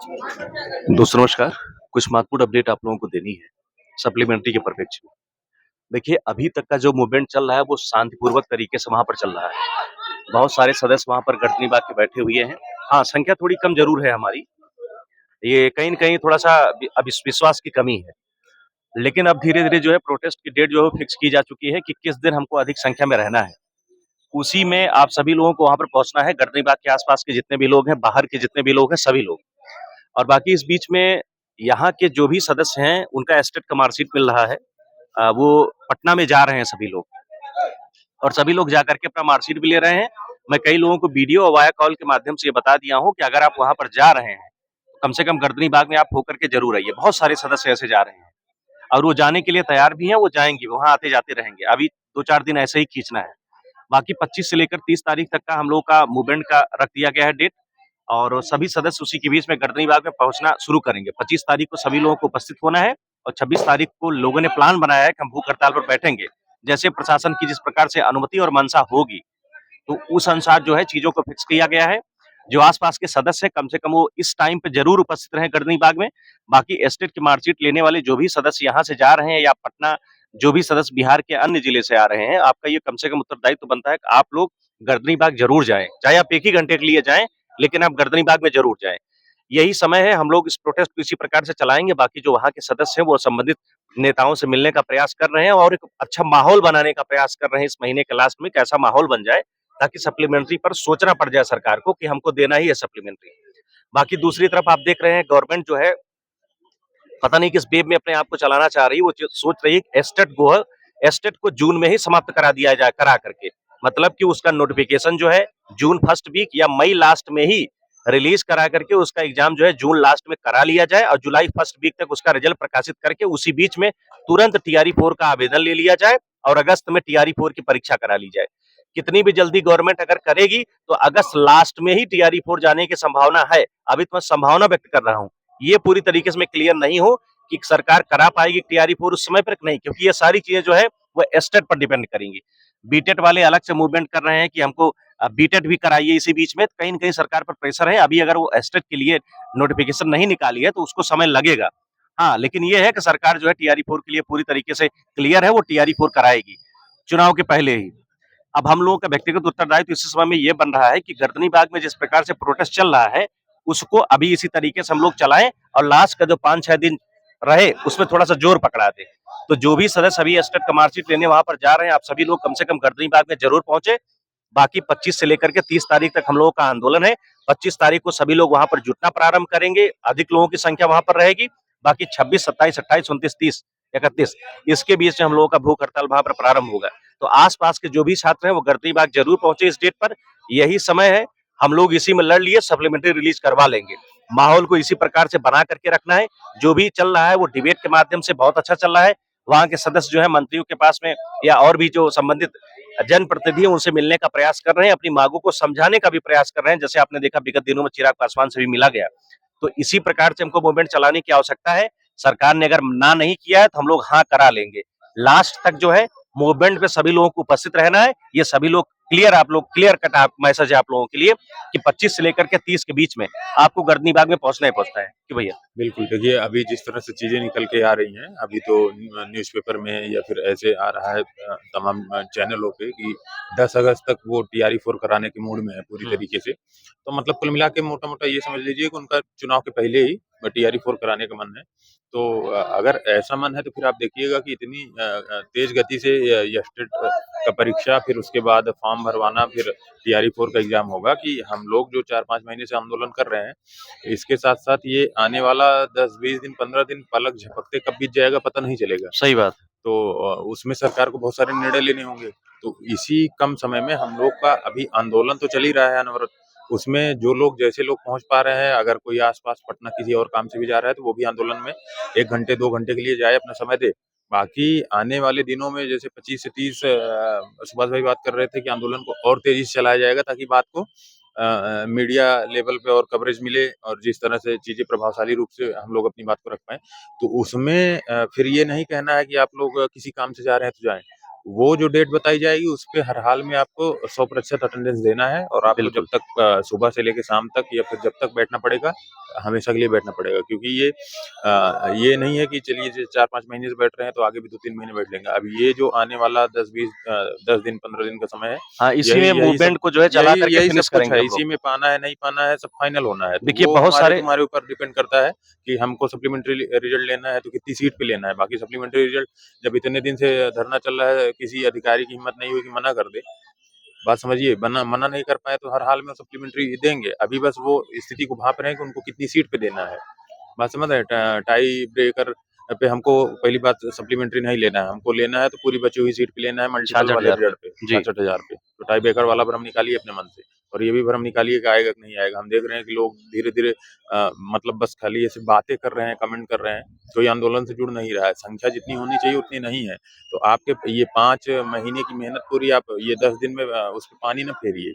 दोस्तों नमस्कार। कुछ महत्वपूर्ण अपडेट आप लोगों को देनी है, सप्लीमेंट्री के परिप्रेक्ष्य में। देखिए, अभी तक का जो मूवमेंट चल रहा है, वो शांतिपूर्वक तरीके से वहाँ पर चल रहा है। बहुत सारे सदस्य वहाँ पर गठनी बाँध के बैठे हुए हैं। हाँ, संख्या थोड़ी कम ज़रूर है हमारी। ये कहीं न कहीं थोड़ा-सा विश्वास की कमी है। लेकिन अब धीरे-धीरे जो है प्रोटेस्ट की डेट जो है फिक्स की जा चुकी है कि किस दिन हमको अधिक संख्या में रहना है। उसी में आप सभी लोगों को वहाँ पर पहुँचना है, गठनी बाग के आस-पास के जितने भी लोग हैं, बाहर के जितने भी लोग हैं, सभी लोग। और बाकी इस बीच में यहाँ के जो भी सदस्य हैं, उनका एस्टेट का मार्कशीट मिल रहा है। वो पटना में जा रहे हैं सभी लोग और सभी लोग जाकर के अपना मार्कशीट भी ले रहे हैं। मैं कई लोगों को वीडियो और वाया कॉल के माध्यम से ये बता दिया हूँ कि अगर आप वहाँ पर जा रहे हैं, तो कम से कम गर्दनी बाग में आप होकर के ज़रूर आइए। बहुत सारे सदस्य ऐसे जा रहे हैं और वो जाने के लिए तैयार भी हैं, वो जाएँगे, वहाँ आते-जाते रहेंगे। अभी 2-4 दिन ऐसे ही खींचना है। बाकी 25 से लेकर 30 तारीख तक का हम लोगों का मूवमेंट का रख दिया गया है डेट और सभी सदस्य उसी के बीच में गर्दनी बाग में पहुँचना शुरू करेंगे। 25 तारीख को सभी लोगों को उपस्थित होना है और 26 तारीख को लोगों ने प्लान बनाया है कि हम भूख हड़ताल पर बैठेंगे। जैसे प्रशासन की जिस प्रकार से अनुमति और मंशा होगी, तो उस अनुसार जो है चीज़ों को फिक्स किया गया है। जो आस-पास के सदस्य हैं, कम से कम वो इस टाइम पे ज़रूर उपस्थित रहें गर्दनी बाग में। बाकी एस्टेट की मार्कशीट लेने वाले जो भी सदस्य यहाँ से जा रहे हैं या पटना जो भी सदस्य बिहार के अन्य जिले से आ रहे हैं, आपका ये कम से कम उत्तरदायित्व बनता है कि आप लोग गर्दनी बाग ज़रूर जाएँ। चाहे आप 1 ही घंटे के लिए जाएँ, लेकिन आप गर्दनी बाग में ज़रूर जाएँ। यही समय है, हम लोग इस प्रोटेस्ट को इसी प्रकार से चलाएँगे। बाकी जो वहाँ के सदस्य हैं, वो संबंधित नेताओं से मिलने का प्रयास कर रहे हैं और एक अच्छा माहौल बनाने का प्रयास कर रहे हैं इस महीने के लास्ट में, एक ऐसा माहौल बन जाए ताकि सप्लीमेंट्री पर सोचना पड़ जाए सरकार को कि हमको देना ही है सप्लीमेंट्री। बाकी दूसरी तरफ आप देख रहे हैं गवर्नमेंट जो है, पता नहीं किस वेव में अपने आप को चलाना चाह रही है, वो सोच रही है कि एस्टेट को जून में ही समाप्त करा दिया जाए करा करके। मतलब कि उसका नोटिफिकेशन जो है जून फर्स्ट वीक या मई लास्ट में ही रिलीज करा करके उसका एग्जाम जो है जून लास्ट में करा लिया जाए और जुलाई फर्स्ट वीक तक उसका रिजल्ट प्रकाशित करके उसी बीच में तुरंत टीआरई 4 का आवेदन ले लिया जाए और अगस्त में टीआरई 4 की परीक्षा करा ली जाए। कितनी भी जल्दी गवर्नमेंट अगर करेगी तो अगस्त लास्ट में ही टीआरई 4 जाने की संभावना है। अभी तो मैं संभावना व्यक्त कर रहा हूँ। ये पूरी तरीके से मैं क्लियर नहीं हूँ कि सरकार करा पाएगी टीआरई 4 उस समय पर नहीं, क्योंकि ये सारी चीजें जो है वो एस्टेट पर डिपेंड करेंगी। बीटेट वाले अलग से मूवमेंट कर रहे हैं कि हमको बीटेट भी कराइए इसी बीच में, कहीं न कहीं सरकार पर प्रेशर है। अभी अगर वो एस्टेट के लिए नोटिफिकेशन नहीं निकाली है तो उसको समय लगेगा। हाँ, लेकिन ये है कि सरकार जो है टीआरई 4 के लिए पूरी तरीके से क्लियर है, वो टीआरई 4 कराएगी, चुनाव के पहले ही। अब हम लोगों का व्यक्तिगत उत्तरदायित्व इस समय में ये बन रहा है कि गर्दनी बाग में जिस प्रकार से प्रोटेस्ट चल रहा है, उसको अभी इसी तरीके से हम लोग चलाएँ और लास्ट का जो 5-6 दिन रहे, उसमें थोड़ा-सा जोर पकड़ा दें। तो जो भी सदस्य अभी एस्टेट का मार्कशीट लेने वहाँ पर जा रहे हैं, आप सभी लोग कम से कम गर्दनी बाग में ज़रूर पहुँचे। बाकी 25 से लेकर के 30 तारीख तक हम लोगों का आंदोलन है। 25 तारीख को सभी लोग वहाँ पर जुटना प्रारंभ करेंगे, अधिक लोगों की संख्या वहाँ पर रहेगी। बाकी 26, 27, 28, 29, 30, 31 इसके बीच में हम लोगों का भूख हड़ताल वहाँ पर प्रारंभ होगा। तो आस-पास के जो भी छात्र हैं वो गर्दनी बाग ज़रूर पहुँचे इस डेट पर। यही समय है, हम लोग इसी में लड़ लिए सप्लीमेंट्री रिलीज़ करवा लेंगे। माहौल को इसी प्रकार से बना करके रखना है। जो भी चल रहा है वो डिबेट के माध्यम से बहुत अच्छा चल रहा है। वहाँ के सदस्य जो है मंत्रियों के पास में या और भी जो संबंधित जनप्रतिनिधि हैं उनसे मिलने का प्रयास कर रहे हैं, अपनी मांगों को समझाने का भी प्रयास कर रहे हैं। जैसे आपने देखा विगत दिनों में चिराग पासवान से भी मिला गया। तो इसी प्रकार से हमको मूवमेंट चलाने की आवश्यकता है। सरकार ने अगर ना नहीं किया है तो हम लोग हाँ करा लेंगे। लास्ट तक जो है मूवमेंट में सभी लोगों को उपस्थित रहना है। ये सभी लोग क्लियर, आप लोग क्लियर कट आप मैसेज है आप लोगों के लिए कि 25 से लेकर के 30 के बीच में आपको गर्दनी बाग में पहुंचना ही पहुंचना है कि भैया। बिल्कुल, देखिए अभी जिस तरह से चीज़ें निकल के आ रही हैं, अभी तो न्यूज़पेपर में या फिर ऐसे आ रहा है तमाम चैनलों पे कि 10 अगस्त तक वो टीआरई 4 कराने के मूड में है पूरी तरीके से। तो मतलब कुल मिला के मोटा-मोटा ये समझ लीजिए कि उनका चुनाव के पहले ही टीआरई 4 कराने का मन है। तो अगर ऐसा मन है तो फिर आप देखिएगा कि इतनी तेज़ गति से ये स्टेट का परीक्षा, फिर उसके बाद फॉर्म भरवाना, फिर टीआरई 4 का एग्ज़ाम होगा कि हम लोग जो 4-5 महीने से आंदोलन कर रहे हैं, इसके साथ-साथ ये आने वाला 10-20 दिन, 15 दिन पलक झपकते कब बीत जाएगा पता नहीं चलेगा। सही बात। तो उसमें सरकार को बहुत सारे निर्णय लेने होंगे। तो इसी कम समय में हम लोग का अभी आंदोलन तो चल ही रहा है अनवरत। उसमें जो लोग जैसे लोग पहुँच पा रहे हैं, अगर कोई आस-पास पटना किसी और काम से भी जा रहा है, तो वो भी आंदोलन में 1 घंटे, 2 घंटे के लिए जाए, अपना समय दे। बाकी आने वाले दिनों में जैसे 25 से 30 सुभाष भाई बात कर रहे थे कि आंदोलन को और तेज़ी से चलाया जाएगा ताकि बात को मीडिया लेवल पे और कवरेज मिले और जिस तरह से चीज़ें प्रभावशाली रूप से हम लोग अपनी बात को रख पाएँ। तो उसमें फिर ये नहीं कहना है कि आप लोग किसी काम से जा रहे हैं तो जाएँ। वो जो डेट बताई जाएगी उस पे हर हाल में आपको 100% अटेंडेंस देना है और आपको जब बिल्कुल। तक सुबह से लेके शाम तक या फिर जब तक बैठना पड़ेगा, हमेशा के लिए बैठना पड़ेगा। क्योंकि ये नहीं है कि चलिए ज 4-5 महीने से बैठ रहे हैं तो आगे भी 2-3 महीने बैठ लेंगे। अब ये जो आने वाला 10 दिन 15 दिन का समय है, हाँ, इसी यही में यही सब मूवमेंट को जो है चला करके यही सब फिनिश कुछ करेंगे है। हम लोग। इसी में पाना है, नहीं पाना है, सब फाइनल होना है। तो देखिए वो बहुत हमारे सारे तुम्हारे ऊपर डिपेंड करता है कि हमको सप्लीमेंट्री रिजल्ट लेना है तो कितनी सीट पे लेना है। बाकी सप्लीमेंट्री रिजल्ट जब इतने दिन से धरना चल रहा है, किसी अधिकारी की हिम्मत नहीं हुई कि मना कर दे। बात समझिए, मना नहीं कर पाए तो हर हाल में सप्लीमेंट्री देंगे। अभी बस वो स्थिति को भांप रहे हैं कि उनको कितनी सीट पे देना है। बात समझ रहे हैं? टाई ब्रेकर पे हमको पहली बात सप्लीमेंट्री नहीं लेना है, हमको लेना है तो पूरी बची हुई सीट पे लेना है, मल्टीपल वाले 66,000 पे। रिजल्ट पे, जी। 66,000 पे। तो टाई ब्रेकर वाला भ्रम निकालिए अपने मन से और ये भी भ्रम निकालिए कि आएगा कि नहीं आएगा। हम देख रहे हैं कि लोग धीरे-धीरे मतलब बस खाली ऐसे बातें कर रहे हैं, कमेंट कर रहे हैं, कोई आंदोलन से जुड़ नहीं रहा है। संख्या जितनी होनी चाहिए उतनी नहीं है। तो आपके ये 5 महीने की मेहनत पूरी आप ये 10 दिन में उस पे पानी ना फेरिए।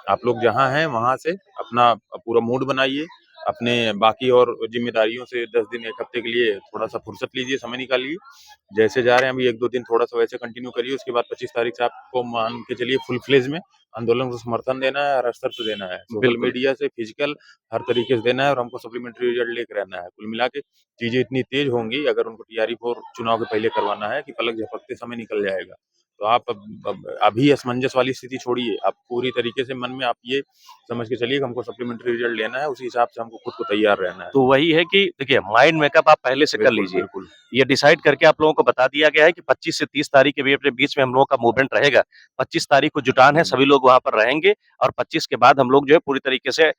आप लोग जहाँ हैं वहाँ से अपना पूरा मूड बनाइए, अपने बाकी और ज़िम्मेदारियों से 10 दिन 1 हफ्ते के लिए थोड़ा-सा फुर्सत लीजिए, समय निकालिए। जैसे जा रहे हैं अभी 1-2 दिन थोड़ा-सा वैसे कंटिन्यू करिए, उसके बाद 25 तारीख से आपको मान के चलिए फुल फ्लेज में आंदोलन को समर्थन देना है, हर स्तर से देना है। सोशल बिल्कुल। मीडिया से, फिजिकल हर तरीके से देना है और हमको सप्लीमेंट्री रिजल्ट लेके रहना है। कुल मिला के चीज़ें इतनी तेज़ होंगी अगर उनको टीआरई 4 चुनाव के पहले करवाना है कि पलक झपकते समय निकल जाएगा। तो आप अब अभी असमंजस वाली स्थिति छोड़िए, आप पूरी तरीके से मन में आप ये समझ के चलिए कि हमको सप्लीमेंट्री रिजल्ट लेना है, उसी हिसाब से हमको खुद को तैयार रहना है। तो वही है कि देखिए माइंड मेकअप आप पहले से कर बिल्कुल, लीजिए। बिल्कुल। ये डिसाइड करके आप लोगों को बता दिया गया है कि 25 से 30 तारीख के बीच में हम लोगों का मूवमेंट रहेगा। 25 तारीख को जुटान है, हुँ। सभी लोग वहाँ पर रहेंगे और 25 के बाद हम लोग जो है पूरी तरीके से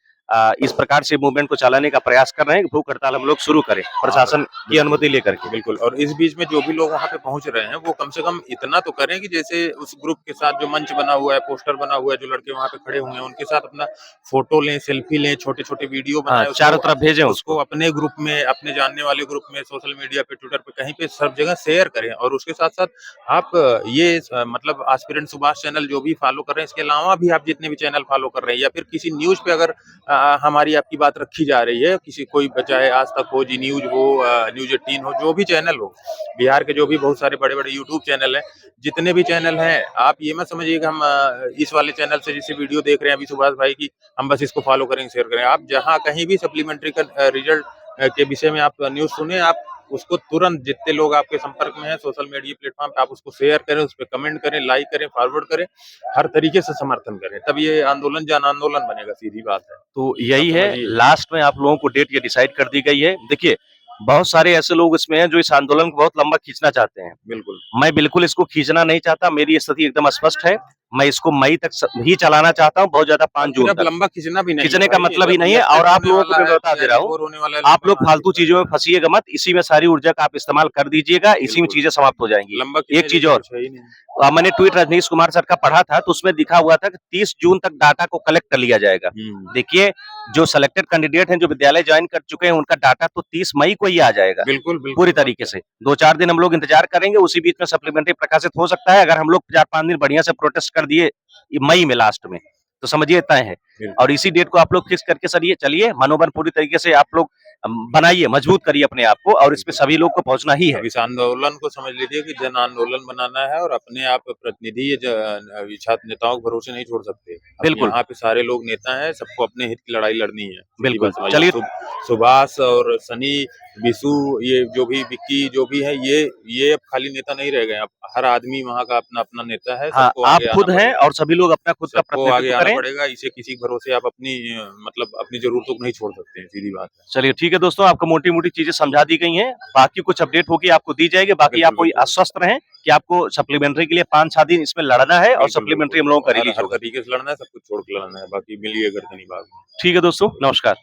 इस प्रकार से मूवमेंट को चलाने का प्रयास कर रहे हैं कि भूख हड़ताल हम लोग शुरू करें, और प्रशासन की बिल्कुल, अनुमति लेकर के। बिल्कुल और इस बीच में जो भी लोग वहाँ पे पहुँच रहे हैं, वो कम से कम इतना तो करें कि जैसे उस ग्रुप के साथ जो मंच बना हुआ है, पोस्टर बना हुआ है, जो लड़के वहाँ पे खड़े हुए हैं, उनके साथ अपना फ़ोटो लें, सेल्फी लें, छोटे-छोटे वीडियो हाँ, बनाएँ, चारों तरफ भेजें उसको उसको। अपने ग्रुप में, अपने जानने वाले ग्रुप में, सोशल मीडिया पे, ट्विटर पे, कहीं पे सब जगह शेयर करें और उसके साथ-साथ आप ये मतलब एस्पिरेंट सुभाष चैनल जो भी फॉलो कर रहे हैं, इसके अलावा भी आप जितने भी चैनल फॉलो कर रहे हैं या फिर किसी न्यूज़ पे अगर हमारी आपकी बात रखी जा रही है, किसी कोई चाहे आज तक हो, जी न्यूज़ हो, न्यूज़ 18 हो, जो भी चैनल हो, बिहार के जो भी बहुत सारे बड़े-बड़े यूट्यूब चैनल हैं, जितने भी चैनल हैं, आप ये मत समझिए कि हम इस वाले चैनल से जैसे वीडियो देख रहे हैं अभी सुभाष भाई की, हम बस इसको फॉलो करेंगे, शेयर करें। आप जहाँ कहीं भी सप्लीमेंट्री का रिजल्ट के विषय में आप न्यूज़ सुने, आप उसको तुरंत जितने लोग आपके संपर्क में हैं सोशल मीडिया प्लेटफ़ॉर्म पे आप उसको शेयर करें, उसपे कमेंट करें, लाइक करें, फॉरवर्ड करें, हर तरीके से समर्थन करें। तब ये आंदोलन जन आंदोलन बनेगा, सीधी बात है। तो आप यही है, समझिए। लास्ट में आप लोगों को डेट ये डिसाइड कर दी गई है। देखिए, बहुत सारे ऐसे लोग इसमें हैं जो इस आंदोलन को बहुत लंबा खींचना चाहते हैं। बिल्कुल। मैं बिल्कुल इसको खींचना नहीं चाहता, मेरी स्थिति एकदम स्पष्ट है। मैं इसको मई तक ही चलाना चाहता हूँ, बहुत ज़्यादा और 5 फिर जून अब तक। लंबा खींचना भी नहीं है खींचने का भाई, मतलब ही जब नहीं है और इलेक्शन आप होने लोगों को वाला मैं है, बता दे रहा टीआरई हूँ, 4 होने वाला है, आप लंबा लोग कहाँ फालतू खींचना है? चीज़ों में फँसिएगा मत, इसी में सारी ऊर्जा का आप इस्तेमाल कर दीजिएगा, इसी में बिल्कुल, चीज़ें समाप्त हो जाएँगी। लंबा एक खींचने चीज़ जैसा और, कुछ है ही नहीं। मैंने ट्वीट रजनीश कुमार सर का पढ़ा था, तो उसमें लिखा हुआ था कि 30 जून तक डाटा को कलेक्ट कर लिया जाएगा। हुँ, देखिए, जो सिलेक्टेड कैंडिडेट हैं, जो विद्यालय जॉइन कर चुके हैं, उनका डाटा तो 30 मई को ही आ जाएगा, बिल्कुल, पूरी बिल्कुल और तरीके क्या। से। 2-4 दिन हम लोग इंतज़ार करेंगे, उसी बीच में सप्लीमेंट्री प्रकाशित हो सकता है, अगर हम लोग 4-5 दिन बढ़िया से प्रोटेस्ट कर दिए मई में लास्ट में, तो समझिए तय है। बिल्कुल। और इसी डेट को आप लोग फिक्स करके चलिए, मनोबल पूरी तरीके से आप लोग बनाइए, मजबूत करिए अपने आप को और इसमें बिल्कुल। सभी लोग को पहुँचना ही है। अब इस आंदोलन को समझ लीजिए कि जन आंदोलन बनाना है और अपने आप प्रतिनिधि ये छात्र नेताओं के भरोसे नहीं छोड़ सकते। अब बिल्कुल, यहाँ पे सारे लोग नेता हैं, सबको अपने हित की लड़ाई लड़नी है। सीधी बिल्कुल। बात समझिए। चलिए सुभाष और सनी, विशु ये जो भी विक्की जो भी है ये अब खाली नेता नहीं रह गए। अब हर आदमी वहाँ का अपना-अपना नेता है, हाँ, सबको आप आगे आना खुद हैं पड़ेगा। और सभी लोग अपना खुद का सबको आगे प्रतिनिधित्व आना करें। पड़ेगा, इसे किसी के भरोसे आप अपनी मतलब अपनी ज़रूरतों को नहीं छोड़ सकते हैं, सीधी बात है। चलिए ठीक है दोस्तों, आपको मोटी-मोटी चीज़ें समझा दी गई हैं। बाकी कुछ अपडेट होगी आपको दी जाएगी। बाकी आप बिल्कुल, कोई बिल्कुल। आश्वस्त रहें कि आपको सप्लीमेंट्री के लिए 5-6 दिन इसमें लड़ना है और बिल्कुल, सप्लीमेंट्री बिल्कुल। हम लोगों का हर रिलीज़ हर होगा। तरीके से लड़ना है, सब कुछ छोड़ के लड़ना है, बाकी मिलिए करके नहीं भागना है। ठीक है दोस्तों, नमस्कार।